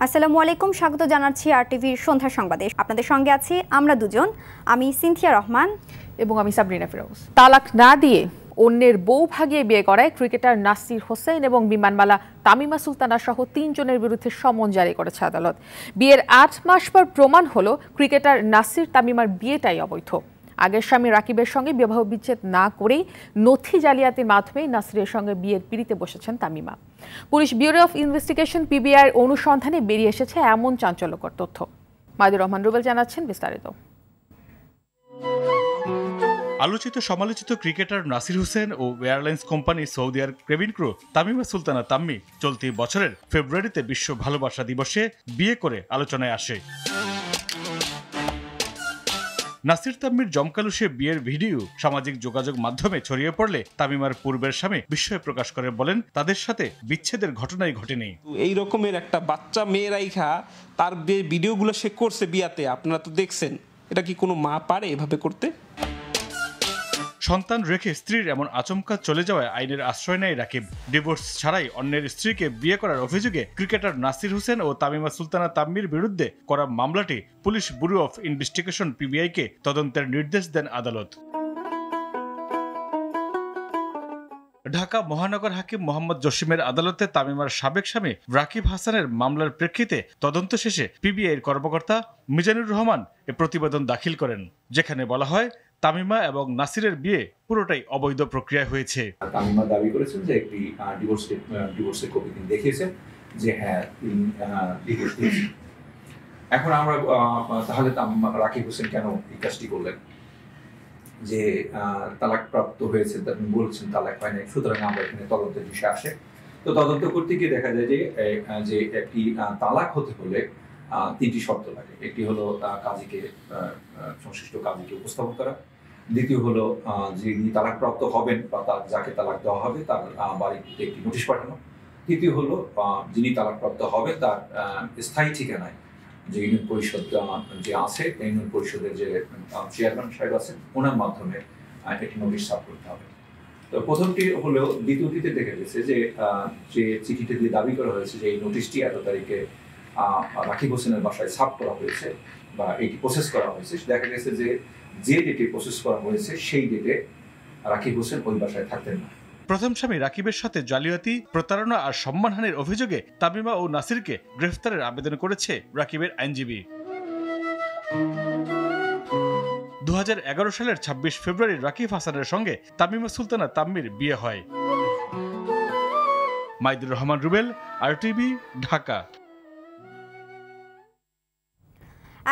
আসসালামু আলাইকুম, স্বাগত জানাচ্ছি আরটিভির সন্ধ্যা সংবাদে। আপনাদের সঙ্গে আছি আমরা দুজন, আমি সিনথিয়া রহমান এবং আমি সাবরিনা ফিরোজ। তালাক না দিয়ে অন্যের বউ ভাগিয়ে বিয়ে করায় ক্রিকেটার নাসির হোসেন এবং বিমানবালা তামিমা সুলতানা সহ ৩ জনের বিরুদ্ধে সমন জারি করেছে আদালত। বিয়ের ৮ মাস পর প্রমাণ হলো ক্রিকেটার নাসির তামিমার বিয়েটাই অবৈধ। আগের স্বামী রাকিবের সঙ্গে বিবাহ বিচ্ছেদ না করেই নথি জালিয়াতির মাধ্যমে নাসিরের সঙ্গে বিয়ের পিড়িতে বসেছেন Tamima. Police bureau of investigation পিবিআইয়ের অনুসন্ধানে বেরিয়ে এসেছে এমন চাঞ্চল্যকর তথ্য। মাইদুর রহমান রুবেল জানাচ্ছেন বিস্তারিত। আলোচিত সমালোচিত ক্রিকেটার নাসির হোসেন ও এয়ারলাইন্স কোম্পানি সৌদি আরব কেবিন ক্রু তামিমা সুলতানা তাম্মি চলতি বছরের ফেব্রুয়ারিতে বিশ্ব ভালোবাসা দিবসে বিয়ে করে আলোচনায় আসে। নাসির তাম্মির জমকালো সে বিয়ের ভিডিও সামাজিক যোগাযোগ মাধ্যমে ছড়িয়ে পড়লে তামিমার পূর্বের স্বামী বিস্ময় প্রকাশ করে বলেন, তাদের সাথে বিচ্ছেদের ঘটনাই ঘটেনি। এই রকমের একটা বাচ্চা মেয়ে রাইখা তার ভিডিওগুলো সে করছে বিয়াতে, আপনারা তো দেখছেন। এটা কি কোনো মা পারে এভাবে করতে? সন্তান রেখে স্ত্রীর এমন আচমকা চলে যাওয়ায় আইনের আশ্রয় নেয় রাকিব। ডিভোর্স ছাড়াই অন্যের স্ত্রীকে বিয়ে করার অভিযোগে ক্রিকেটার নাসির হোসেন ও তামিমা সুলতানা তাম্মির বিরুদ্ধে করা মামলাটি পুলিশ ব্যুরো অফ ইনভেস্টিগেশন পিবিআইকে তদন্তের নির্দেশ দেন আদালত। ঢাকা মহানগর হাকিম মোহাম্মদ জসিমের আদালতে তামিমার সাবেক স্বামী রাকিব হাসানের মামলার প্রেক্ষিতে তদন্ত শেষে পিবিআইয়ের কর্মকর্তা মিজানুর রহমান এ প্রতিবেদন দাখিল করেন, যেখানে বলা হয় তামিমা এবং নাসিরের বিয়ে পুরোটাই অবৈধ প্রক্রিয়ায় হয়েছে। তামিমা দাবি করেছেন যে একটি ডিভোর্সের কপি তিনি দেখিয়েছেন যে হ্যাঁ তিনি ডিভোর্স দিয়েছেন। এখন আমরা তাহলে রাকিব হোসেন কেন এই কাজটি করলেন? যে তালাক প্রাপ্ত হয়েছে তিনি বলছেন তালাক হয় নাই, সুতরাং আমরা এখানে তদন্তের বিষয় আসে। তো তদন্ত করতে গিয়ে দেখা যায় যে একটি তালাক হতে হলে 3টি শর্ত লাগে। একটি হলো কাজীকে সংশ্লিষ্ট কাজীকে উপস্থাপন করা, দ্বিতীয় হলো যিনি তালাকপ্রাপ্ত হবেন বা যাকে তালাক দেওয়া হবে তার বাড়িতে একটি নোটিশ পাঠানো, তৃতীয় হলো যিনি তালাকপ্রাপ্ত হবে তার স্থায়ী ঠিকানায় যে ইউনিয়ন পরিষদ যে আছে ইউনিয়ন পরিষদের যে চেয়ারম্যান সাহেব আছেন ওনার মাধ্যমে একটি নোটিশ সার্ভ করতে হবে। তো প্রথমটি হলো, দ্বিতীয়টিতে দেখা গেছে যে চিঠিতে দিয়ে দাবি করা হয়েছে যে এই নোটিশটি এত তারিখে রাকিব হোসেনের বাসায় সার্ভ করা হয়েছে বা এটি প্রসেস করা হয়েছে। দেখা গেছে যে ডেটে প্রসেস করা হয়েছে সেই ডেটে রাকিব হোসেন ওই বাসায় থাকতেন না। প্রথম স্বামী রাকিবের সাথে জালিয়াতি, প্রতারণা আর সম্মানহানির অভিযোগে তামিমা ও নাসিরকে গ্রেফতারের আবেদন করেছে রাকিবের আইনজীবী। 2011 সালের 26 ফেব্রুয়ারি রাকিব হাসানের সঙ্গে তামিমা সুলতানা তাম্মির বিয়ে হয়। মাইদুর রহমান রুবেল, আরটিভি, ঢাকা।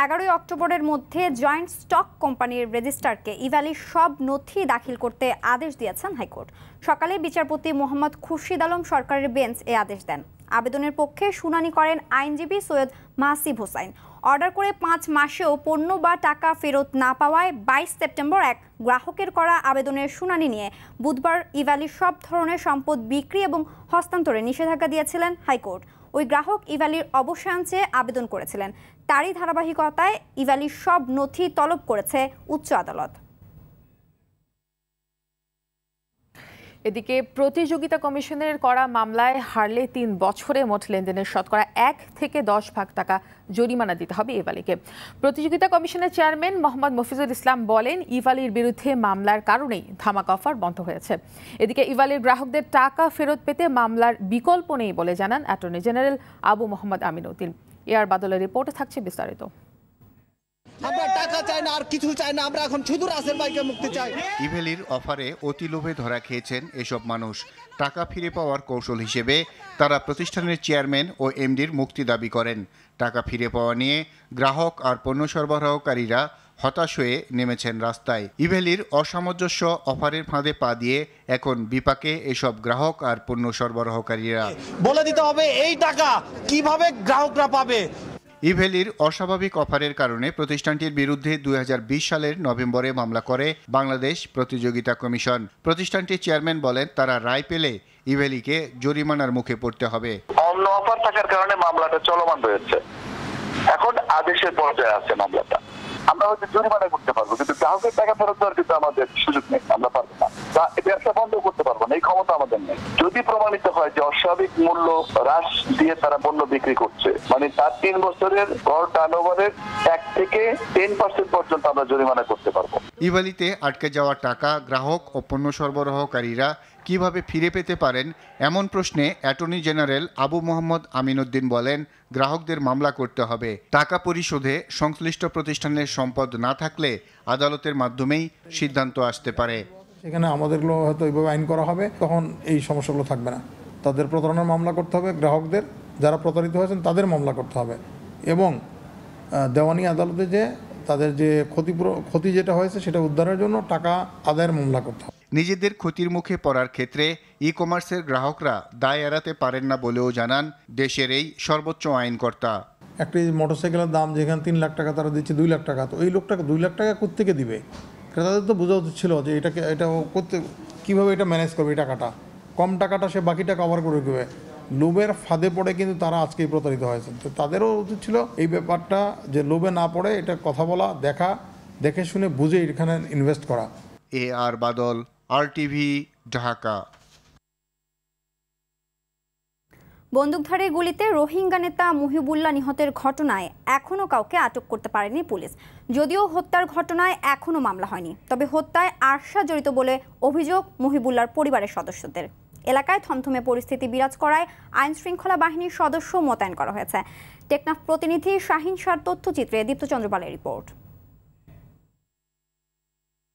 11 অক্টোবরের মধ্যে জয়েন্ট স্টক কোম্পানির রেজিস্ট্রারকে ইভ্যালির সব নথি দাখিল করতে আদেশ দিয়েছেন হাইকোর্ট। সকালে বিচারপতি মোহাম্মদ খুরশিদ আলম সরকারের বেঞ্চ এ আদেশ দেন। আবেদনের পক্ষে শুনানি করেন আইনজীবী সৈয়দ মাসিব হোসাইন। অর্ডার করে 5 মাসেও পণ্য বা টাকা ফেরত না পাওয়ায় 22 সেপ্টেম্বর এক গ্রাহকের করা আবেদনের শুনানি নিয়ে বুধবার ইভ্যালির সব ধরনের সম্পদ বিক্রি এবং হস্তান্তরে নিষেধাজ্ঞা দিয়েছিলেন হাইকোর্ট। ওই গ্রাহক ইভ্যালির অবসান চেয়ে আবেদন করেছিলেন। তারই ধারাবাহিকতায় ইভ্যালির সব নথি তলব করেছে উচ্চ আদালত। এদিকে প্রতিযোগিতা কমিশনের করা মামলায় হারলে 3 বছরে মোট লেনদেনের শতকরা 1 থেকে 10 ভাগ টাকা জরিমানা দিতে হবে ইভ্যালিকে। প্রতিযোগিতা কমিশনের চেয়ারম্যান মোহাম্মদ মফিজুল ইসলাম বলেন, ইভ্যালির বিরুদ্ধে মামলার কারণেই ধামাকা অফার বন্ধ হয়েছে। এদিকে ইভ্যালির গ্রাহকদের টাকা ফেরত পেতে মামলার বিকল্প নেই বলে জানান attorney general Abu Mohammad Aminuddin. AR বাদলের রিপোর্টে থাকছে বিস্তারিত। আমরা টাকা চাই না, আর কিছু চাই না, আমরা এখন শুধু রাসেল ভাইকে মুক্তি চাই। ইভ্যালির অফারে অতি লোভে ধরা খেয়েছেন এসব মানুষ। টাকা ফিরে পাওয়ার কৌশল হিসেবে তারা প্রতিষ্ঠানের চেয়ারম্যান ও এমডির মুক্তি দাবি করেন। টাকা ফিরে পাওয়া নিয়ে গ্রাহক আর পণ্য সরবরাহকারীরা হতাশ হয়ে নেমেছেন রাস্তায়। ইভ্যালির অসামঞ্জস্য অফারের ফাঁদে পা দিয়ে এখন বিপাকে এসব গ্রাহক আর পণ্য সরবরাহকারীরা। বলে দিতে হবে এই টাকা কিভাবে গ্রাহকরা পাবে। ইভ্যালির অস্বাভাবিক অফারের কারণে প্রতিষ্ঠানটির বিরুদ্ধে 2020 সালের নভেম্বরে মামলা করে বাংলাদেশ প্রতিযোগিতা কমিশন। প্রতিষ্ঠানটির চেয়ারম্যান বলেন, তারা রায় পেলে ইভ্যালিকে জরিমানার মুখে পড়তে হবে। অন্য অফার থাকার কারণে মামলাটা চলমান রয়েছে, এখন আদেশের পর্যায়ে আছে মামলাটা। আমরা হয়তো জরিমানা করতে পারবো, কিন্তু গ্রাহকের টাকা ফেরত দেওয়ার কিন্তু আমাদের সুযোগ নেই, আমরা পারবো না। ব্যবসা বন্ধ করতে পারবো না, এই ক্ষমতা আমাদের নেই। যদি প্রমাণিত হয় যে অস্বাভাবিক মূল্য হ্রাস দিয়ে তারা পণ্য বিক্রি করছে, মানে তার 3 বছরের গড় টার্নওভারের 1 থেকে 10% পর্যন্ত আমরা জরিমানা করতে পারবো। ইভালিতে আটকে যাওয়া টাকা গ্রাহক ও পণ্য সরবরাহকারীরা কিভাবে ফিরে পেতে পারেন এমন প্রশ্নে অ্যাটর্নি জেনারেল আবু মোহাম্মদ আমিনুদ্দিন বলেন, গ্রাহকদের মামলা করতে হবে। টাকা পরিশোধে সংশ্লিষ্ট প্রতিষ্ঠানের সম্পদ না থাকলে আদালতের মাধ্যমেই সিদ্ধান্ত আসতে পারে। এখানে আমাদেরগুলো হয়তো এইভাবে আইন করা হবে, তখন এই সমস্যাগুলো থাকবে না। তাদের প্রতারণার মামলা করতে হবে, গ্রাহকদের যারা প্রতারিত হয়েছেন তাদের মামলা করতে হবে, এবং দেওয়ানি আদালতে যে তাদের যে ক্ষতি যেটা হয়েছে সেটা উদ্ধারের জন্য টাকা আদায়ের মামলা করতে হবে। নিজেদের ক্ষতির মুখে পড়ার ক্ষেত্রে ই কমার্সের গ্রাহকরা দায় এড়াতে পারেন না বলেও জানান দেশের এই সর্বোচ্চ আইনকর্তা। একটি মোটরসাইকেলের দাম যেখানে 3 লাখ টাকা তারা দিচ্ছে 2 লাখ টাকা, তো এই লোকটাকে 2 লাখ টাকা কোত্থেকে দিবে? ক্রেতাদের তো বোঝা উচিত ছিল যে এটা করতে কীভাবে এটা ম্যানেজ করবে, এই টাকাটা কম টাকাটা সে বাকিটা কভার করে দেবে। লোভের ফাঁদে পড়ে কিন্তু তারা আজকেই প্রতারিত হয়েছে। তো তাদেরও উচিত ছিল এই ব্যাপারটা যে লোভে না পড়ে এটা কথা বলা, দেখে শুনে বুঝে এখানে ইনভেস্ট করা। আর বাদল, RTV, ঢাকা। বন্দুকধারীর গুলিতে রোহিঙ্গা নেতা মুহিবুল্লাহ নিহতের ঘটনায় এখনও কাউকে আটক করতে পারেনি পুলিশ। যদিও হত্যার ঘটনায় এখনও মামলা হয়নি, তবে হত্যায় আরশা জড়িত বলে অভিযোগ মুহিবুল্লাহর পরিবারের সদস্যদের। এলাকায় থমথমে পরিস্থিতি বিরাজ করায় আইন শৃঙ্খলা বাহিনীর সদস্য মোতায়েন করা হয়েছে। টেকনাফ প্রতিনিধি শাহিন শাহর তথ্যচিত্রে দীপ্ত চন্দ্রপালের রিপোর্ট।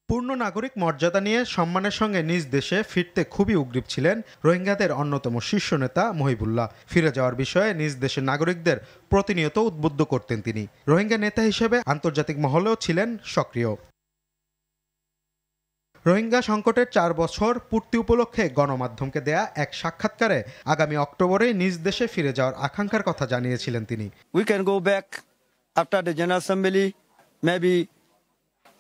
পূর্ণ নাগরিক মর্যাদা নিয়ে সম্মানের সঙ্গে নিজ দেশে ফিরতে খুবই উদ্গ্রীব ছিলেন রোহিঙ্গাদের অন্যতম শীর্ষ নেতা মুহিবুল্লাহ। ফিরে যাওয়ার বিষয়ে নিজ দেশের নাগরিকদের প্রতিনিয়ত উদ্বুদ্ধ করতেন তিনি। রোহিঙ্গা নেতা হিসেবে আন্তর্জাতিক মহলেও ছিলেন সক্রিয়। রোহিঙ্গা সংকটের 4 বছর পূর্তি উপলক্ষে গণমাধ্যমকে দেয়া এক সাক্ষাৎকারে আগামী অক্টোবরে নিজ দেশে ফিরে যাওয়ার আকাঙ্ক্ষার কথা জানিয়েছিলেন তিনি। We can go back after the General Assembly, maybe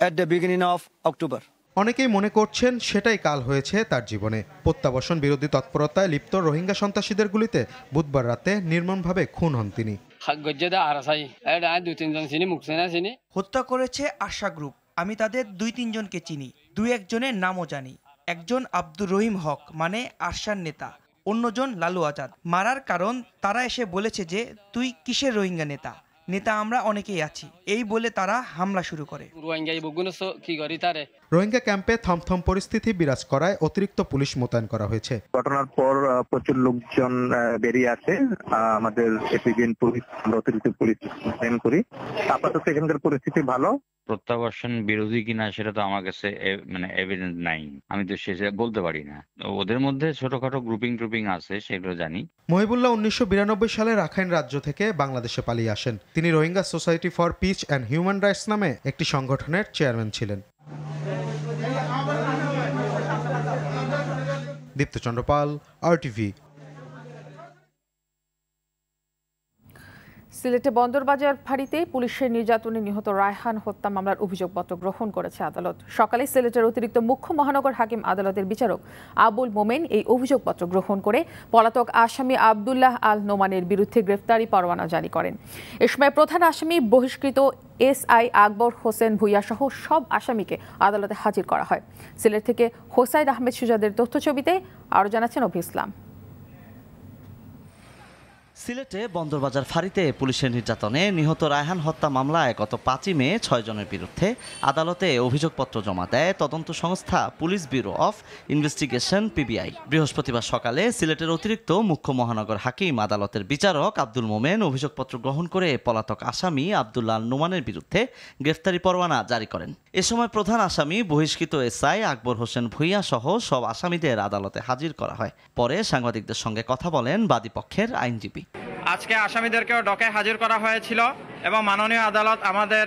at the beginning of October. অনেকেই মনে করছেন সেটাই কাল হয়েছে তার জীবনে। প্রত্যাবাসন বিরোধী তৎপরতায় লিপ্ত রোহিঙ্গা সন্ত্রাসীদের গুলিতে বুধবার রাতে নির্মমভাবে খুন হন তিনি। হত্যা করেছে আশা গ্রুপ। আমি তাদের 2-3 জনকে চিনি, 2-1 জনের নামও জানি। একজন আব্দুর রহিম হক মানে আরশার নেতা, অন্যজন লালু আজাদ। মারার কারণ তারা এসে বলেছে যে তুই কিসের রোহিঙ্গা নেতা আমরা অনেকেই আছি, এই বলে তারা হামলা শুরু করে। রোহিঙ্গা ক্যাম্পে থমথম পরিস্থিতি বিরাজ করায় অতিরিক্ত পুলিশ মোতায়েন করা হয়েছে। ঘটনার পর প্রচুর লোকজন বেরিয়ে আসে, আমাদের এপিবিএন পুলিশ অতিরিক্ত পুলিশ মোতায়েন করি। আপাতত এখানকার পরিস্থিতি ভালো। প্রত্যাবাসন বিরোধী কিনা সেটা তো আমার কাছে এভিডেন্স নাই, আমি তো সেটা বলতে পারি না। ওদের মধ্যে ছোটখাটো গ্রুপিং আছে, সেগুলো জানি। মুহিবুল্লাহ 1992 সালে রাখাইন রাজ্য থেকে বাংলাদেশে পালিয়ে আসেন। তিনি Rohingya society for piece and human rights নামে একটি সংগঠনের চেয়ারম্যান ছিলেন। দীপ্ত চন্দ্রপাল, RTV। সিলেটে বন্দরবাজার ফাঁড়িতে পুলিশের নির্যাতনে নিহত রায়হান হত্যা মামলার অভিযোগপত্র গ্রহণ করেছে আদালত। সকালে সিলেটের অতিরিক্ত মুখ্য মহানগর হাকিম আদালতের বিচারক আবুল মোমেন এই অভিযোগপত্র গ্রহণ করে পলাতক আসামি আবদুল্লাহ আল নোমানের বিরুদ্ধে গ্রেফতারি পরোয়ানা জারি করেন। এ সময় প্রধান আসামি বহিষ্কৃত SI আকবর হোসেন ভুইয়া সহ সব আসামিকে আদালতে হাজির করা হয়। সিলেট থেকে হোসাইন আহমেদ সুজাদের তথ্যছবিতে আরও জানাচ্ছেন অভি ইসলাম। সিলেটে বন্দরবাজার ফাঁড়িতে পুলিশের নির্যাতনে নিহত রায়হান হত্যা মামলায় গত 5 মে 6 জনের বিরুদ্ধে আদালতে অভিযোগপত্র জমা দেয় তদন্ত সংস্থা police bureau of investigation PBI। বৃহস্পতিবার সকালে সিলেটের অতিরিক্ত মুখ্য মহানগর হাকিম আদালতের বিচারক আব্দুল মোমেন অভিযোগপত্র গ্রহণ করে পলাতক আসামি আবদুল্লাহ আল নোমানের বিরুদ্ধে গ্রেফতারি পরোয়ানা জারি করেন। এ সময় প্রধান আসামি বহিষ্কৃত SI আকবর হোসেন ভুইয়া সহ সব আসামিদের আদালতে হাজির করা হয়। পরে সাংবাদিকদের সঙ্গে কথা বলেন বাদীপক্ষের আইনজীবী। আজকে আসামিদেরকেও ডকে হাজির করা হয়েছিল এবং মাননীয় আদালত আমাদের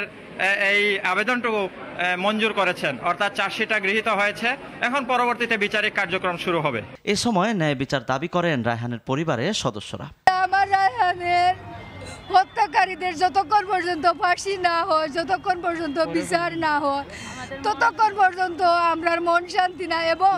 এই আবেদনটুকু মঞ্জুর করেছেন, অর্থাৎ চার্জশিটটা গৃহীত হয়েছে। এখন পরবর্তীতে বিচারিক কার্যক্রম শুরু হবে। এ সময় ন্যায় বিচার দাবি করেন রায়হানের পরিবারের সদস্যরা। আমার রায়হানের হত্যাকারীদের যতক্ষণ পর্যন্ত ফাঁসি না হয়, যতক্ষণ পর্যন্ত বিচার না হয়, ততক্ষণ পর্যন্ত আমরা মন শান্তি নাই এবং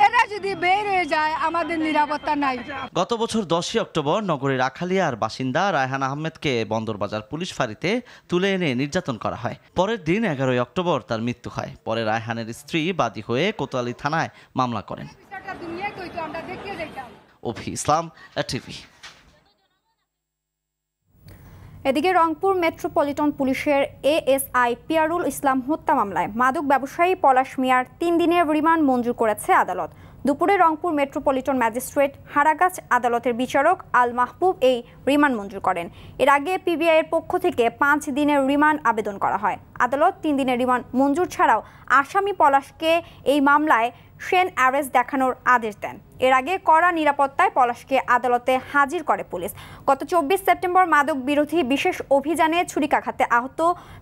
এরা যদি বের হয়ে যায় আমাদের নিরাপত্তা নাই। গত বছর 10ই অক্টোবর নগরীর আখালিয়ার বাসিন্দা রায়হান আহমেদকে বন্দরবাজার পুলিশ ফাঁড়িতে তুলে এনে নির্যাতন করা হয়। পরের দিন 11ই অক্টোবর তার মৃত্যু হয়। পরে রায়হানের স্ত্রী বাদী হয়ে কোতোয়ালি থানায় মামলা করেন। অভি ইসলাম, টিভি। এদিকে রংপুর মেট্রোপলিটন পুলিশের এএসআই পিয়ারুল ইসলাম হত্যা মামলায় মাদক ব্যবসায়ী পলাশ মিয়ার 3 দিনের রিমান্ড মঞ্জুর করেছে আদালত। দুপুরে রংপুর মেট্রোপলিটন ম্যাজিস্ট্রেট হারাগাছ আদালতের বিচারক আল মাহবুব এই রিমান্ড মঞ্জুর করেন। এর আগে পিবিআই এর পক্ষ থেকে 5 দিনের রিমান্ড আবেদন করা হয়। আদালত 3 দিনের রিমান্ড মঞ্জুর ছাড়াও আসামি পলাশকে এই মামলায় সেন অ্যারেস্ট দেখানোর আদেশ দেন। এর আগে কড়া নিরাপত্তায় পলাশকে আদালতে হাজির করে পুলিশ। গত 24 সেপ্টেম্বর মাদক বিরোধী বিশেষ অভিযানে ছুরিকাঘাতে আহত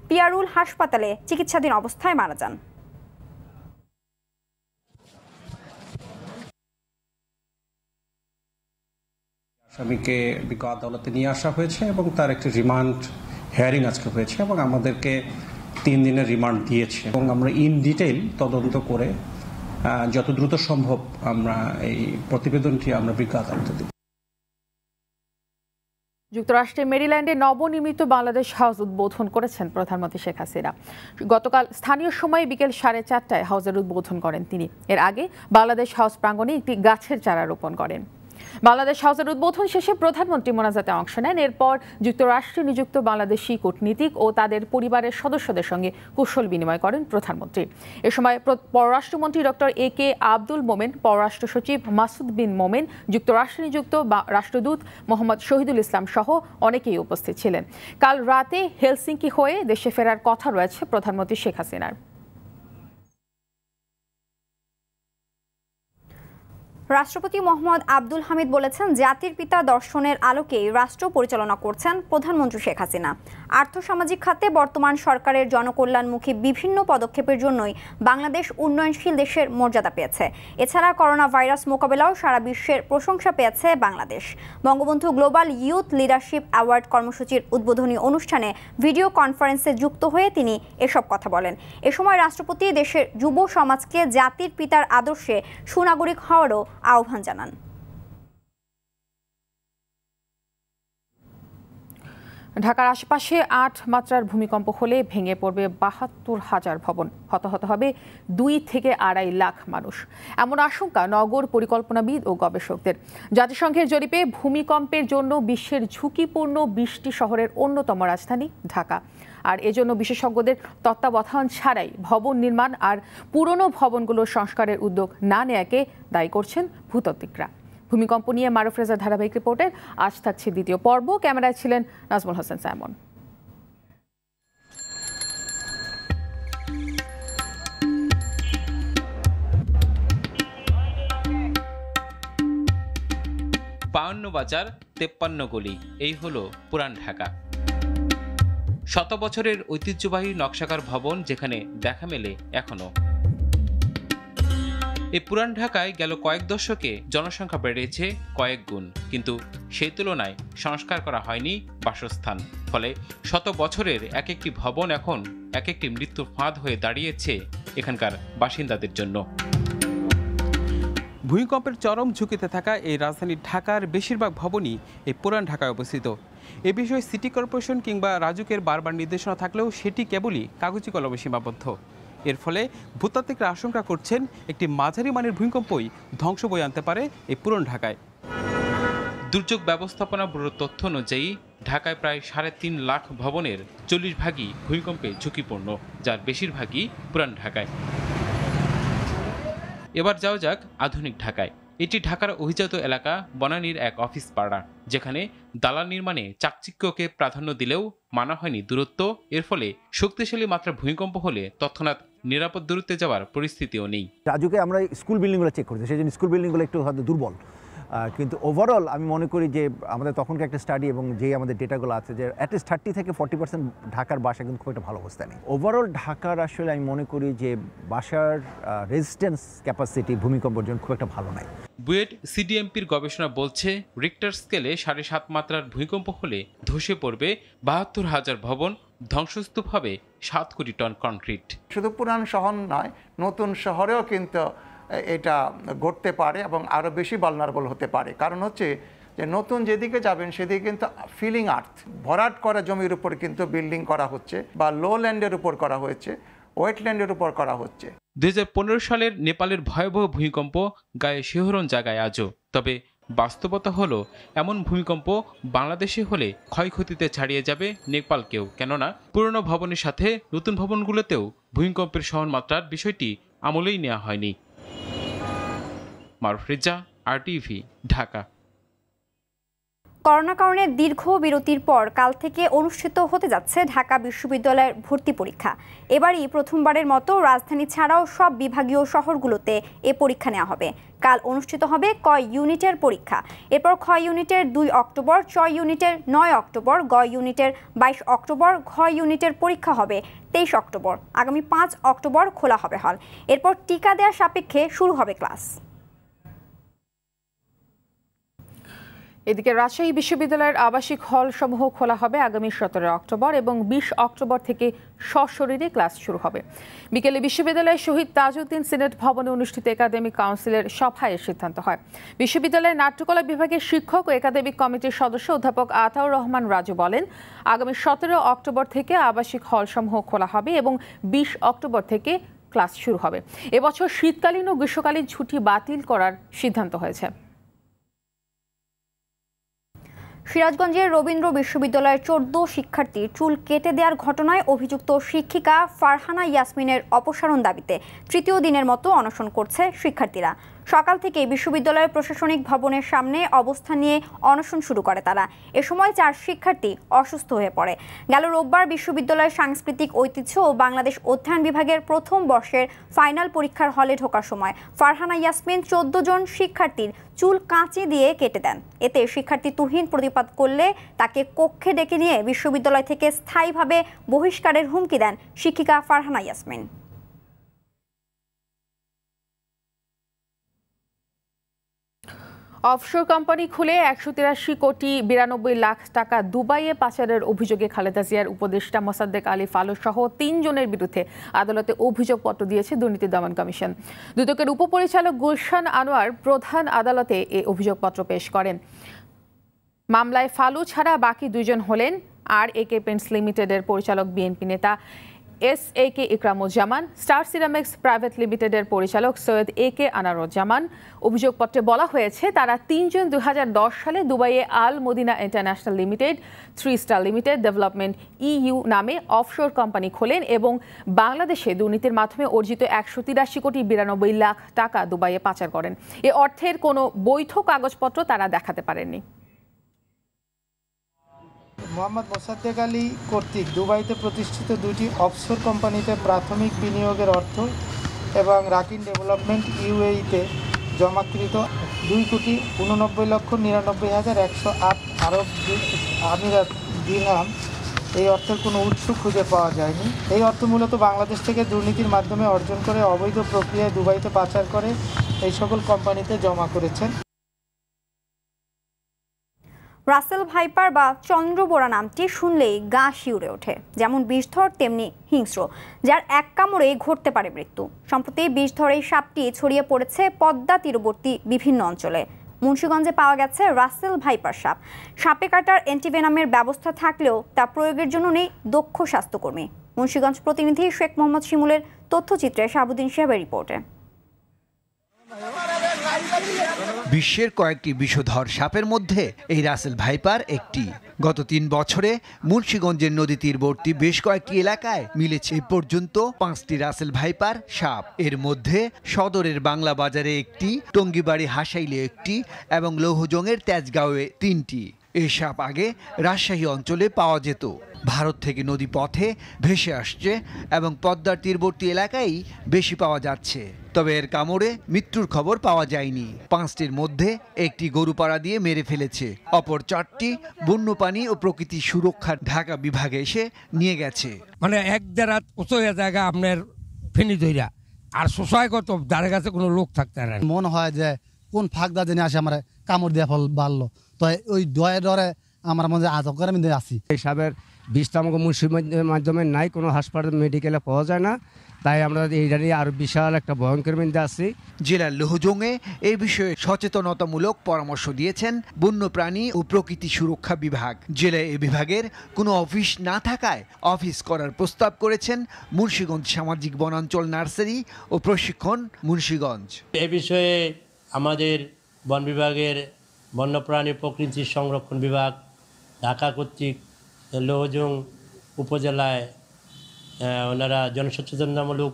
পিয়ারুল হাসপাতালে চিকিৎসাধীন অবস্থায় মারা যান। আসামিকে বিজ্ঞ আদালতে নিয়ে আসা হয়েছে এবং তার একটি রিমান্ড হিয়ারিং আজকে হয়েছে এবং আমাদেরকে 3 দিনের রিমান্ড দিয়েছে এবং আমরা ইন ডিটেইল তদন্ত করে যত দ্রুত সম্ভব আমরা এই প্রতিবেদনটি আমরা বিজ্ঞ আদালতে দেব। যুক্তরাষ্ট্রের মেরিল্যান্ডে নবনির্মিত বাংলাদেশ হাউস উদ্বোধন করেছেন প্রধানমন্ত্রী শেখ হাসিনা। গতকাল স্থানীয় সময় বিকেল 4:30টায় হাউসের উদ্বোধন করেন তিনি। এর আগে বাংলাদেশ হাউস প্রাঙ্গণে একটি গাছের চারা রোপণ করেন। বাংলাদেশ হাউসের উদ্বোধন শেষে প্রধানমন্ত্রী মোনাজাতে অংশ নেন। এরপর যুক্তরাষ্ট্রে নিযুক্ত বাংলাদেশি কূটনীতিক ও তাদের পরিবারের সদস্যদের সঙ্গে কুশল বিনিময় করেন প্রধানমন্ত্রী। এ সময় পররাষ্ট্রমন্ত্রী ডক্টর এ.কে. আব্দুল মোমেন, পররাষ্ট্র সচিব মাসুদ বিন মোমেন, যুক্তরাষ্ট্রে নিযুক্ত রাষ্ট্রদূত মোহাম্মদ শহীদুল ইসলাম সহ অনেকেই উপস্থিত ছিলেন। কাল রাতে হেলসিঙ্কি হয়ে দেশে ফেরার কথা রয়েছে প্রধানমন্ত্রী শেখ হাসিনার। রাষ্ট্রপতি মোহাম্মদ আব্দুল হামিদ বলেছেন, জাতির পিতা দর্শনের আলোকেই রাষ্ট্র পরিচালনা করছেন প্রধানমন্ত্রী শেখ হাসিনা। আর্থসামাজিক খাতে বর্তমান সরকারের জনকল্যাণমুখী বিভিন্ন পদক্ষেপের জন্যই বাংলাদেশ উন্নয়নশীল দেশের মর্যাদা পেয়েছে। এছাড়া করোনা ভাইরাস মোকাবেলাও সারা বিশ্বের প্রশংসা পেয়েছে Bangladesh. Bangabandhu global youth leadership award কর্মসূচির উদ্বোধনী অনুষ্ঠানে ভিডিও কনফারেন্সে যুক্ত হয়ে তিনি এসব কথা বলেন। এ সময় রাষ্ট্রপতি দেশের যুব সমাজকে জাতির পিতার আদর্শে সুনাগরিক হওয়ারও আহ্বান জানান। ঢাকার আশেপাশে 8 মাত্রার ভূমিকম্প হলে ভেঙে পড়বে 72,000 ভবন, হতাহত হবে 2 থেকে 2.5 লাখ মানুষ। এমন আশঙ্কা নগর পরিকল্পনাবিদ ও গবেষকদের। জাতিসংঘের জরিপে ভূমিকম্পের জন্য বিশ্বের ঝুঁকিপূর্ণ 20টি শহরের অন্যতম রাজধানী ঢাকা। আর এজন্য বিশেষজ্ঞদের তত্ত্বাবধান ছাড়াই ভবন নির্মাণ আর পুরনো ভবনগুলোর সংস্কারের উদ্যোগ না নেয়াকে দায়ী করছেন ভূতাত্ত্বিকরা। ভূমিকম্প নিয়ে মারুফ রেজার ধারাবাহিক রিপোর্টের আজ থাকছে দ্বিতীয় পর্ব। ক্যামেরায় ছিলেন নাজমুল হাসান সাইমন। বাউন্ন বাজার 53 গলি, এই হলো পুরান ঢাকা। শত বছরের ঐতিহ্যবাহী নকশাকার ভবন যেখানে দেখা মেলে এখনো। এই পুরান ঢাকায় গেল কয়েক দশকে জনসংখ্যা বেড়েছে কয়েক গুণ, কিন্তু সেই তুলনায় সংস্কার করা হয়নি বাসস্থান। ফলে শত বছরের এক একটি ভবন এখন এক একটি মৃত্যুর ফাঁদ হয়ে দাঁড়িয়েছে এখানকার বাসিন্দাদের জন্য। ভূমিকম্পের চরম ঝুঁকিতে থাকা এই রাজধানী ঢাকার বেশিরভাগ ভবনই এই পুরান ঢাকায় অবস্থিত। এ বিষয়ে সিটি কর্পোরেশন কিংবা রাজুকের বারবার নির্দেশনা থাকলেও সেটি কেবলই কাগজে কলমে সীমাবদ্ধ। এর ফলে ভূতাত্ত্বিকরা আশঙ্কা করছেন একটি মাঝারি মানের ভূমিকম্পই ধ্বংস বয়ে আনতে পারে এই পুরান ঢাকায়। দুর্যোগ ব্যবস্থাপনা ব্যুরোর তথ্য অনুযায়ী ঢাকায় প্রায় 3.5 লাখ ভবনের 40 ভাগই ভূমিকম্পে ঝুঁকিপূর্ণ, যার বেশিরভাগই পুরান ঢাকায়। এবার যাওয়া যাক আধুনিক ঢাকায়। এটি ঢাকার অভিজাত এলাকা বনানীর এক অফিস পাড়া, যেখানে দালান নির্মাণে চাকচিক্যকে প্রাধান্য দিলেও মানা হয়নি দূরত্ব। এর ফলে শক্তিশালী মাত্রা ভূমিকম্প হলে তৎক্ষণাৎ নিরাপদ দূরত্বে যাওয়ার পরিস্থিতিও নেই। রাজুকে আমরা স্কুল বিল্ডিংগুলো চেক করছি, সেই জন্য স্কুল বিল্ডিংগুলো একটু হয়তো দুর্বল, কিন্তু ওভারঅল আমি মনে করি যে আমাদের তখনকার একটা স্টাডি এবং যেই আমাদের ডেটাগুলো আছে যে অ্যাটলিস্ট 30 থেকে 40% ঢাকার বাসা কিন্তু খুব একটা ভালো অবস্থা নেই। ওভারঅল ঢাকার আসলে আমি মনে করি যে বাসার রেজিস্ট্যান্স ক্যাপাসিটি ভূমিকম্পের জন্য খুব একটা ভালো নাই। বুয়েট সিডিএমপির গবেষণা বলছে, রিক্টার স্কেলে 7.5 মাত্রার ভূমিকম্প হলে ধসে পড়বে 72,000 ভবন, ধ্বংসস্তূপ হবে 7 কোটি টন কনক্রিট। শুধু পুরান শহর নয়, নতুন শহরেও কিন্তু এটা ঘটতে পারে এবং আরও বেশি ভালনারেবল হতে পারে। কারণ হচ্ছে যে নতুন যেদিকে যাবেন সেদিকে কিন্তু ফিলিং আর্থ, ভরাট করা জমির উপর কিন্তু বিল্ডিং করা হচ্ছে, বা লো ল্যান্ডের উপর করা হয়েছে, ওয়েটল্যান্ডের উপর করা হচ্ছে। 2015 সালের নেপালের ভয়াবহ ভূমিকম্প গায়ে শিহরণ জাগায় আজও। তবে বাস্তবতা হলো এমন ভূমিকম্প বাংলাদেশে হলে ক্ষয়ক্ষতিতে ছাড়িয়ে যাবে নেপালকেও, কেননা পুরনো ভবনের সাথে নতুন ভবনগুলোতেও ভূমিকম্পের সহন মাত্রার বিষয়টি আমলেই নেওয়া হয়নি। মারুফ রেজা, RTV, ঢাকা। করোনা কারণে দীর্ঘ বিরতির পর কাল থেকে অনুষ্ঠিত হতে যাচ্ছে ঢাকা বিশ্ববিদ্যালয়ের ভর্তি পরীক্ষা। এবারই প্রথমবারের মতো রাজধানী ছাড়াও সব বিভাগীয় শহরগুলোতে এ পরীক্ষা নেওয়া হবে। কাল অনুষ্ঠিত হবে ক ইউনিটের পরীক্ষা, এরপর খ ইউনিটের 2 অক্টোবর, চ ইউনিটের 9 অক্টোবর, গ ইউনিটের 22 অক্টোবর, ঘ ইউনিটের পরীক্ষা হবে 23 অক্টোবর। আগামী 5 অক্টোবর খোলা হবে হল। এরপর টিকা দেওয়ার সাপেক্ষে শুরু হবে ক্লাস। এদিকে রাজশাহী বিশ্ববিদ্যালয়ের আবাসিক হল সমূহ খোলা হবে আগামী 17 অক্টোবর এবং 20 অক্টোবর থেকে সশরীরে ক্লাস শুরু হবে। বিকেলে বিশ্ববিদ্যালয়ের শহীদ তাজউদ্দিন সিনেট ভবনে অনুষ্ঠিত একাডেমিক কাউন্সিলের সভায় সিদ্ধান্ত হয়। বিশ্ববিদ্যালয়ের নাট্যকলা বিভাগের শিক্ষক ও একাডেমিক কমিটির সদস্য অধ্যাপক আতাউর রহমান রাজু বলেন, আগামী 17 অক্টোবর থেকে আবাসিক হল সমূহ খোলা হবে এবং 20 অক্টোবর থেকে ক্লাস শুরু হবে। এবছর শীতকালীন ও গ্রীষ্মকালীন ছুটি বাতিল করার সিদ্ধান্ত হয়েছে। সিরাজগঞ্জের রবীন্দ্র বিশ্ববিদ্যালয়ের 14 শিক্ষার্থীর চুল কেটে দেওয়ার ঘটনায় অভিযুক্ত শিক্ষিকা ফারহানা ইয়াসমিনের অপসারণ দাবিতে তৃতীয় দিনের মতো অনশন করছে শিক্ষার্থীরা। সকাল থেকে বিশ্ববিদ্যালয়ের প্রশাসনিক ভবনের সামনে অবস্থান নিয়ে অনশন শুরু করে তারা। এ সময় 4 শিক্ষার্থী অসুস্থ হয়ে পড়ে। গেল রোববার বিশ্ববিদ্যালয়ের সাংস্কৃতিক ঐতিহ্য ও বাংলাদেশ অধ্যয়ন বিভাগের প্রথম বর্ষের ফাইনাল পরীক্ষার হলে ঢোকার সময় ফারহানা ইয়াসমিন 14 জন শিক্ষার্থীর চুল কাঁচি দিয়ে কেটে দেন। এতে শিক্ষার্থী তুহিন প্রতিবাদ করলে তাকে কক্ষে ডেকে নিয়ে বিশ্ববিদ্যালয় থেকে স্থায়ীভাবে বহিষ্কারের হুমকি দেন শিক্ষিকা ফারহানা ইয়াসমিন। অফশোর কোম্পানি খুলে 183 কোটি 92 লাখ টাকা দুবাইয়ে পাচারের অভিযোগে খালেদা জিয়ার উপদেষ্টা মোসাদ্দেক আলী ফালু সহ 3 জনের বিরুদ্ধে আদালতে অভিযোগপত্র দিয়েছে দুর্নীতি দমন কমিশন। দুদকের উপপরিচালক গুলশান আনোয়ার প্রধান আদালতে এই অভিযোগপত্র পেশ করেন। মামলায় ফালু ছাড়া বাকি 2 জন হলেন RAK পেন্টস লিমিটেডের পরিচালক বিএনপি নেতা SAK Ikramuzzaman, star ceramics private লিমিটেডের পরিচালক সৈয়দ AK আনারুজ্জামান। অভিযোগপত্রে বলা হয়েছে তারা 3 জন 2010 সালে দুবাইয়ে Al Madina international limited, 3 star limited development EU নামে অফশোর কোম্পানি খোলেন এবং বাংলাদেশে দুর্নীতির মাধ্যমে অর্জিত 183 কোটি 92 লাখ টাকা দুবাইয়ে পাচার করেন। এ অর্থের কোনো বৈধ কাগজপত্র তারা দেখাতে পারেননি। মোহাম্মদ মোসাদ্দেক আলী কর্তৃক দুবাইতে প্রতিষ্ঠিত 2টি অফশোর কোম্পানিতে প্রাথমিক বিনিয়োগের অর্থ এবং রাকিন ডেভেলপমেন্ট UAE-তে জমাকৃত 2,89,99,108 আরব আমিরাত দিরহাম এই অর্থের কোনো উৎস খুঁজে পাওয়া যায়নি। এই অর্থ মূলত বাংলাদেশ থেকে দুর্নীতির মাধ্যমে অর্জন করে অবৈধ প্রক্রিয়ায় দুবাইতে পাচার করে এই সকল কোম্পানিতে জমা করেছেন। রাসেল ভাইপার বা চন্দ্রবোরা নামটি শুনলেই গা শিউরে ওঠে। যেমন বিষধর তেমনি হিংস্র, যার এক কামড়েই ঘটতে পারে মৃত্যু। সম্প্রতি বিষধর এই সাপটি ছড়িয়ে পড়েছে পদ্মা তীরবর্তী বিভিন্ন অঞ্চলে। মুন্সিগঞ্জে পাওয়া গেছে রাসেল ভাইপার সাপ। সাপে কাটার অ্যান্টিভেনামের ব্যবস্থা থাকলেও তা প্রয়োগের জন্য নেই দক্ষ স্বাস্থ্যকর্মী। মুন্সিগঞ্জ প্রতিনিধি শেখ মোহাম্মদ শিমুলের তথ্যচিত্রে শাহাবুদ্দিন সাহেবের রিপোর্টে। বিশ্বের কয়েকটি বিষধর সাপের মধ্যে এই রাসেল ভাইপার একটি। গত 3 বছরে মুন্সিগঞ্জের নদী তীরবর্তী বেশ কয়েকটি এলাকায় মিলেছে এ পর্যন্ত 5টি রাসেল ভাইপার সাপ। এর মধ্যে সদরের বাংলা বাজারে একটি, টঙ্গিবাড়ি হাসাইলে একটি এবং লৌহজংয়ের তেজগাঁওয়ে 3টি। এই সাপ আগে রাজশাহী অঞ্চলে পাওয়া যেত। ভারত থেকে নদী পথে ভেসে আসছে এবং পদ্মার তীরবর্তী এলাকায় বেশি পাওয়া যাচ্ছে। তবে এর কামড়ে মৃত্যুর খবর পাওয়া যায়নি। 5টির মধ্যে একটি গরুপাড়া দিয়ে মেরে ফেলেছে, অপর 4টি বন্যপ্রাণী ও প্রকৃতি সুরক্ষার ঢাকা বিভাগে এসে নিয়ে গেছে। মানে 1-1.5 রাত ওই জায়গা আপনার ফেনি ধইরা আর শোষায় কত দাঁড়ে কাছে কোনো লোক থাকতে না। মনে হয় যে কোন ফাঁকদা জেনে আসে আমার কামড় দিয়ে ফল বাড়লো, তো ওই ডরে আমার মধ্যে আতঙ্কের মধ্যে আছি। এই সাপের বিষটা আমাকে মুন্সিগঞ্জের মাধ্যমে নাই, কোনো হাসপাতাল মেডিকেলে পাওয়া যায় না, তাই আমরা এইটা নিয়ে আরও বিশাল একটা ভয়ঙ্কর মধ্যে আছি। জেলার লোহজংয়ে এই বিষয়ে সচেতনতামূলক পরামর্শ দিয়েছেন বন্যপ্রাণী ও প্রকৃতি সুরক্ষা বিভাগ। জেলায় এ বিভাগের কোনো অফিস না থাকায় অফিস করার প্রস্তাব করেছেন মুন্সিগঞ্জ সামাজিক বনাঞ্চল নার্সারি ও প্রশিক্ষণ মুন্সিগঞ্জ। এ বিষয়ে আমাদের বন বিভাগের বন্যপ্রাণী প্রকৃতি সংরক্ষণ বিভাগ ঢাকা কর্তৃক লোহজং উপজেলায় ওনারা জনসচেতনতামূলক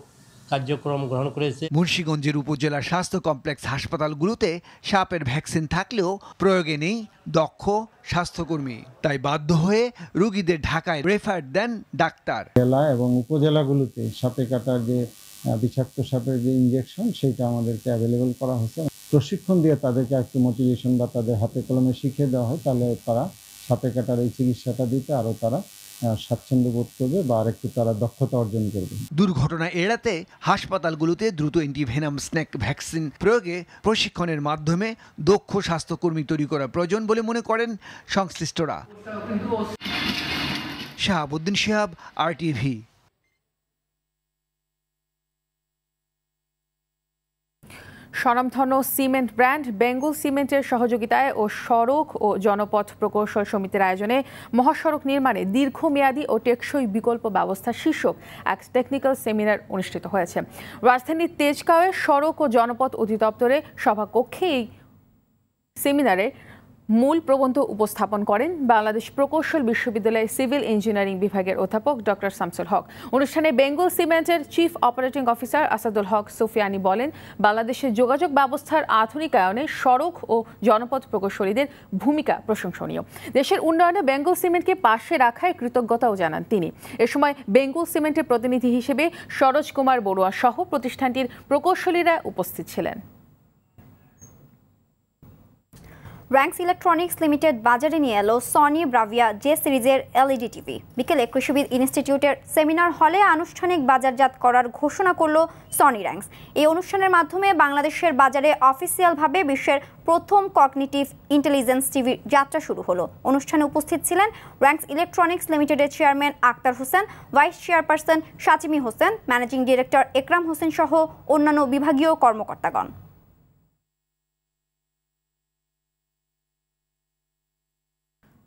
কার্যক্রম গ্রহণ করেছে। মুন্সিগঞ্জের উপজেলা স্বাস্থ্য কমপ্লেক্স হাসপাতালগুলোতে সাপের ভ্যাকসিন থাকলেও প্রয়োগে নেই দক্ষ স্বাস্থ্যকর্মী, তাই বাধ্য হয়ে রোগীদের ঢাকায় রেফার দেন ডাক্তার। জেলা এবং উপজেলাগুলোতে সাপে কাটার যে বিষাক্ত সাপের যে ইনজেকশন সেটা আমাদেরকে অ্যাভেলেবল করা হচ্ছে। প্রশিক্ষণ দিয়ে তাদেরকে একটু মোটিভেশন বা তাদের হাতে কলমে শিখিয়ে দেওয়া হয়, তাহলে তারা সাপে কাটার এই চিকিৎসাটা দিতে আরও তারা স্বাচ্ছন্দ্য বোধ করবে বা আরেকটু তারা দক্ষতা অর্জন করবে। দুর্ঘটনা এড়াতে হাসপাতালগুলোতে দ্রুত অ্যান্টিভেনাম স্নেক ভ্যাকসিন প্রয়োগে প্রশিক্ষণের মাধ্যমে দক্ষ স্বাস্থ্যকর্মী তৈরি করা প্রয়োজন বলে মনে করেন সংশ্লিষ্টরা। শাহাবুদ্দিন শিহাব, RTV। স্বনামধন্য সিমেন্ট ব্র্যান্ড বেঙ্গল সিমেন্টের সহযোগিতায় ও সড়ক ও জনপথ প্রকৌশল সমিতির আয়োজনে মহাসড়ক নির্মাণে দীর্ঘমেয়াদী ও টেকসই বিকল্প ব্যবস্থা শীর্ষক এক টেকনিক্যাল সেমিনার অনুষ্ঠিত হয়েছে। রাজধানীর তেজগাঁওয়ে সড়ক ও জনপথ অধিদপ্তরে সভাকক্ষে এই সেমিনারে মূল প্রবন্ধ উপস্থাপন করেন বাংলাদেশ প্রকৌশল বিশ্ববিদ্যালয়ের সিভিল ইঞ্জিনিয়ারিং বিভাগের অধ্যাপক ডক্টর শামসুল হক। অনুষ্ঠানে বেঙ্গল সিমেন্টের চিফ অপারেটিং অফিসার আসাদুল হক সুফিয়ানি বলেন, বাংলাদেশের যোগাযোগ ব্যবস্থার আধুনিকায়নে সড়ক ও জনপথ প্রকৌশলীদের ভূমিকা প্রশংসনীয়। দেশের উন্নয়নে বেঙ্গল সিমেন্টকে পাশে রাখায় কৃতজ্ঞতাও জানান তিনি। এ সময় বেঙ্গল সিমেন্টের প্রতিনিধি হিসেবে সরোজ কুমার বড়ুয়া সহ প্রতিষ্ঠানটির প্রকৌশলীরা উপস্থিত ছিলেন। র্যাঙ্কস ইলেকট্রনিক্স লিমিটেড বাজারে নিয়ে এলো সনি ব্রাভিয়া জে সিরিজের LED টিভি। বিকেলে কৃষিবিদ ইনস্টিটিউটের সেমিনার হলে আনুষ্ঠানিক বাজারজাত করার ঘোষণা করল সনি র্যাঙ্কস। এই অনুষ্ঠানের মাধ্যমে বাংলাদেশের বাজারে অফিসিয়ালভাবে বিশ্বের প্রথম কগনিটিভ ইন্টেলিজেন্স টিভির যাত্রা শুরু হলো। অনুষ্ঠানে উপস্থিত ছিলেন র্যাঙ্কস ইলেকট্রনিক্স লিমিটেডের chairman Akhtar Hossain, vice chairperson Sachimi Hossain, managing director Ekram Hossain সহ অন্যান্য বিভাগীয় কর্মকর্তাগণ।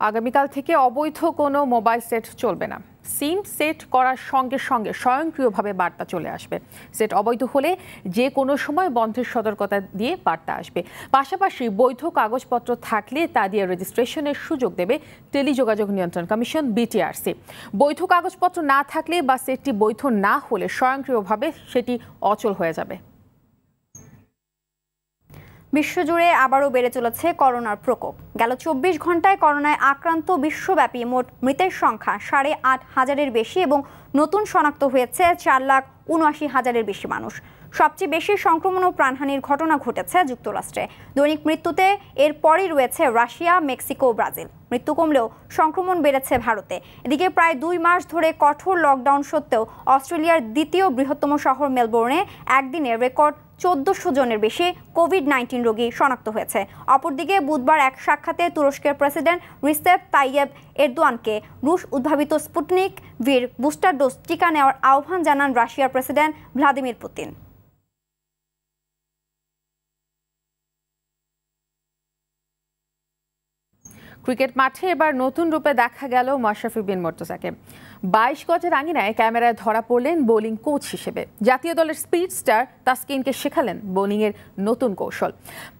আগামীকাল থেকে অবৈধ কোনো মোবাইল সেট চলবে না। সিম সেট করার সঙ্গে সঙ্গে স্বয়ংক্রিয়ভাবে বার্তা চলে আসবে। সেট অবৈধ হলে যে কোনো সময় বন্ধের সতর্কতা দিয়ে বার্তা আসবে। পাশাপাশি বৈধ কাগজপত্র থাকলে তা দিয়ে রেজিস্ট্রেশনের সুযোগ দেবে টেলিযোগাযোগ নিয়ন্ত্রণ কমিশন BTRC। বৈধ কাগজপত্র না থাকলে বা সেটটি বৈধ না হলে স্বয়ংক্রিয়ভাবে সেটি অচল হয়ে যাবে। বিশ্বজুড়ে আবারও বেড়ে চলেছে করোনার প্রকোপ। গেল 24 ঘন্টায় করোনায় আক্রান্ত বিশ্বব্যাপী মোট মৃতের সংখ্যা 8,500-এর বেশি এবং নতুন শনাক্ত হয়েছে 4,79,000-এর বেশি মানুষ। সবচেয়ে বেশি সংক্রমণ ও প্রাণহানির ঘটনা ঘটেছে যুক্তরাষ্ট্রে। দৈনিক মৃত্যুতে এরপরই রয়েছে রাশিয়া, মেক্সিকো, ব্রাজিল। মৃত্যু কমলেও সংক্রমণ বেড়েছে ভারতে। এদিকে প্রায় 2 মাস ধরে কঠোর লকডাউন সত্ত্বেও অস্ট্রেলিয়ার দ্বিতীয় বৃহত্তম শহর মেলবোর্নে একদিনে রেকর্ড 1400 জনের বেশি কোভিড-19 রোগী শনাক্ত হয়েছে। অপরদিকে বুধবার এক সাক্ষাতে তুরস্কের প্রেসিডেন্ট রিসেপ তাইয়েব এরদোয়ানকে রুশ উদ্ভাবিত স্পুটনিক ভির বুস্টার ডোজ টিকা নেওয়ার আহ্বান জানান রাশিয়ার প্রেসিডেন্ট ভ্লাদিমির পুতিন। ক্রিকেট মাঠে এবার নতুন রূপে দেখা গেল মাশরাফি বিন মুর্তজাকে। 22 গজের আঙিনায় ক্যামেরায় ধরা পড়লেন বোলিং কোচ হিসেবে। জাতীয় দলের স্পিড স্টার তাসকিনকে শেখালেন বোলিংয়ের নতুন কৌশল।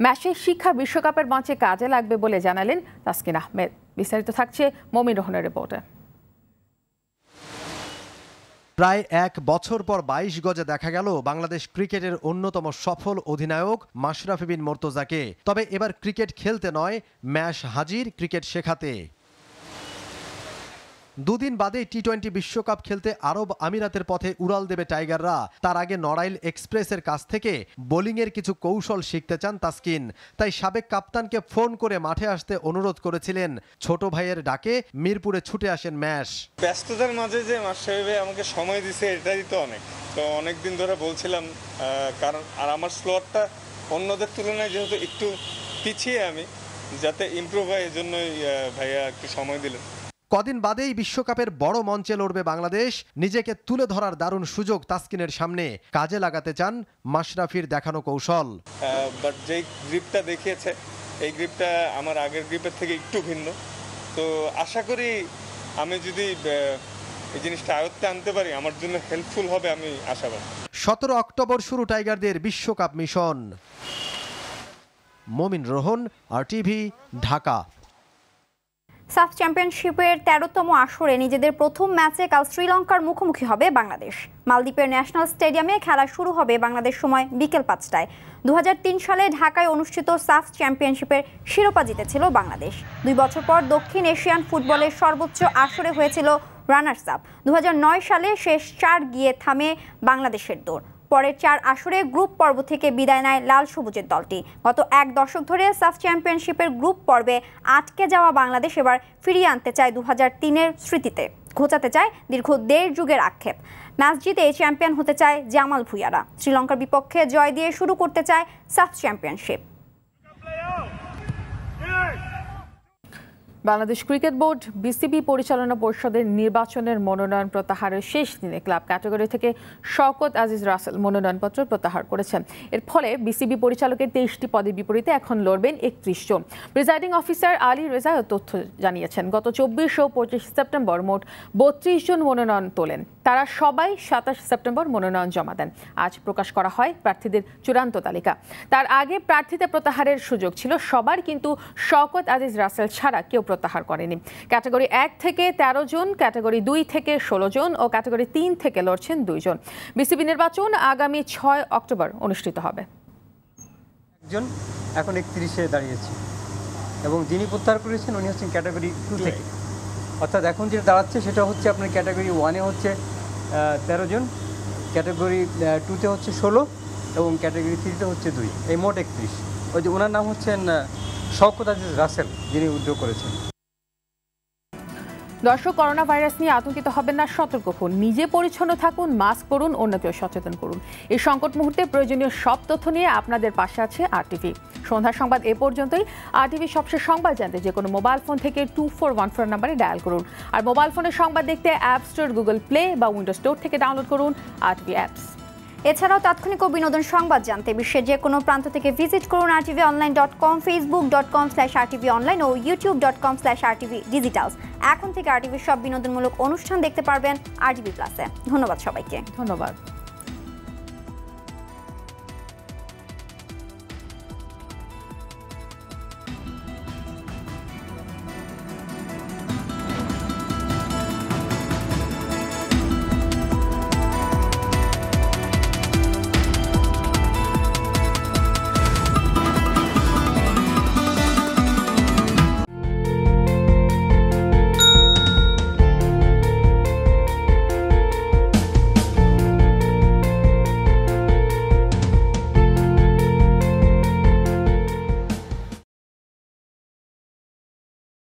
ম্যাচের শিক্ষা বিশ্বকাপের মঞ্চে কাজে লাগবে বলে জানালেন তাসকিন আহমেদ। বিস্তারিত থাকছে মমিন রহনের রিপোর্টে। প্রায় 1 বছর পর 22 গজে দেখা গেল বাংলাদেশ ক্রিকেটের অন্যতম সফল অধিনায়ক মাশরাফি বিন মুর্তজাকে। তবে এবার ক্রিকেট খেলতে নয়, ম্যাচ হাজির ক্রিকেট শেখাতে। দুদিন বাদে টি-20 বিশ্বকাপ খেলতে আরব আমিরাতের পথে উড়াল দেবে টাইগাররা। তার আগে নড়াইল এক্সপ্রেসের কাছ থেকে বোলিংয়ের কিছু কৌশল শিখতে চান তাসকিন। তাই সাবেক কাপ্তানকে ফোন করে মাঠে আসতে অনুরোধ করেছিলেন। ছোট ভাইয়ের ডাকে মিরপুরে ছুটে আসেন ম্যাচ। ব্যস্ততার মাঝে যে মাশরাফি ভাই আমাকে সময় দিছে এটাই তো অনেক। তো অনেকদিন ধরে বলছিলাম, কারণ আর আমার স্লোয়ারটা অন্যদের তুলনায় যেহেতু একটু পিছিয়ে আমি, যাতে ইমপ্রুভ হয়, এজন্যই ভাইয়া একটু সময় দিলেন। কদিন বাদেই বিশ্বকাপের বড় মঞ্চে লড়বে বাংলাদেশ। নিজেকে তুলে ধরার দারুণ সুযোগ তাসকিনের সামনে, কাজে লাগাতে চান মাশরাফির দেখানো কৌশল। বাট যে গ্রিপটা দেখিয়েছে এই গ্রিপটা আমার আগের গ্রিপের থেকে একটু ভিন্ন, তো আশা করি আমি যদি এই জিনিসটা আয়ত্তে আনতে পারি আমার জন্য হেল্পফুল হবে, আমি আশাবাদী। 17 অক্টোবর শুরু টাইগারদের বিশ্বকাপ মিশন। মমিন রোহন, RTV, ঢাকা। সাফ চ্যাম্পিয়নশিপের 13তম আসরে নিজেদের প্রথম ম্যাচে কাল শ্রীলঙ্কার মুখোমুখি হবে বাংলাদেশ। মালদ্বীপের ন্যাশনাল স্টেডিয়ামে খেলা শুরু হবে বাংলাদেশ সময় বিকেল 5টায়। 2003 সালে ঢাকায় অনুষ্ঠিত সাফ চ্যাম্পিয়নশিপের শিরোপা জিতেছিল বাংলাদেশ। 2 বছর পর দক্ষিণ এশিয়ান ফুটবলের সর্বোচ্চ আসরে হয়েছিল রানার্স আপ। 2009 সালে শেষ 4 গিয়ে থামে বাংলাদেশের দৌড়। পরের 4 আসরে গ্রুপ পর্ব থেকে বিদায় নেয় লাল সবুজের দলটি। গত 1 দশক ধরে সাফ চ্যাম্পিয়নশিপের গ্রুপ পর্বে আটকে যাওয়া বাংলাদেশ এবার ফিরিয়ে আনতে চায় 2003-এর স্মৃতিতে, ঘোচাতে চায় দীর্ঘ 1.5 যুগের আক্ষেপ। ম্যাচ জিতে চ্যাম্পিয়ন হতে চায় জামাল ভুঁইয়ারা। শ্রীলঙ্কার বিপক্ষে জয় দিয়ে শুরু করতে চায় সাফ championship. Bangladesh cricket board BCB পরিচালনা পরিষদের নির্বাচনের মনোনয়ন প্রত্যাহারের শেষ দিনে ক্লাব ক্যাটাগরি থেকে শওকত আজিজ রাসেল মনোনয়নপত্র প্রত্যাহার করেছেন। এর ফলে বিসিবি পরিচালকের 23টি পদের বিপরীতে এখন লড়বেন 31 জন। প্রিজাইডিং অফিসার আলী রেজা তথ্য জানিয়েছেন, গত 24 ও 25 সেপ্টেম্বর মোট 32 জন মনোনয়ন তোলেন। তারা সবাই 27 সেপ্টেম্বর মনোনয়ন জমা দেন। আজ প্রকাশ করা হয় প্রার্থীদের চূড়ান্ত তালিকা। তার আগে প্রার্থীদের প্রত্যাহারের সুযোগ ছিল সবার, কিন্তু শওকত আজিজ রাসেল ছাড়া কেউ প্রত্যাহার করেনি। ক্যাটাগরি 1 থেকে 13 জন, ক্যাটাগরি 2 থেকে 16 জন ও ক্যাটাগরি 3 থেকে লড়ছেন 2 জন। বিসিবি নির্বাচন আগামী 6 অক্টোবর অনুষ্ঠিত হবে। একজন এখন 31-এ দাঁড়িয়েছে এবং যিনি প্রত্যাহার করেছেন উনি হচ্ছেন ক্যাটাগরি 2 থেকে। অর্থাৎ এখন যেটা দাঁড়াচ্ছে সেটা হচ্ছে আপনার ক্যাটাগরি 1-এ হচ্ছে 13 জন, ক্যাটাগরি 2-তে হচ্ছে 16 এবং ক্যাটাগরি 3-তে হচ্ছে 2, এই মোট 31। ওই যে ওনার নাম হচ্ছেন শওকত আজিজ রাসেল, যিনি উদ্যোগ করেছেন। দর্শক, করোনা ভাইরাস নিয়ে আতঙ্কিত হবেন না, সতর্ক হন, নিজে পরিচ্ছন্ন থাকুন, মাস্ক পরুন, অন্যকেও সচেতন করুন। এই সংকট মুহূর্তে প্রয়োজনীয় সব তথ্য নিয়ে আপনাদের পাশে আছে RTV। সন্ধ্যার সংবাদ এ পর্যন্তই। RTV সবশেষ সংবাদ জানতে যে কোনো মোবাইল ফোন থেকে 2414 নম্বরে ডায়াল করুন। আর মোবাইল ফোনের সংবাদ দেখতে অ্যাপ স্টোর, গুগল প্লে বা উইন্ডোজ স্টোর থেকে ডাউনলোড করুন RTV অ্যাপস। এছাড়াও তাৎক্ষণিক ও বিনোদন সংবাদ জানতে বিশ্বের যে কোনো প্রান্ত থেকে ভিজিট করুন rtvonline.com, facebook.com/rtvonline ও youtube.com/rtvdigitals। এখন থেকে RTV সব বিনোদনমূলক অনুষ্ঠান দেখতে পারবেন RTV প্লাসে। ধন্যবাদ সবাইকে। ধন্যবাদ।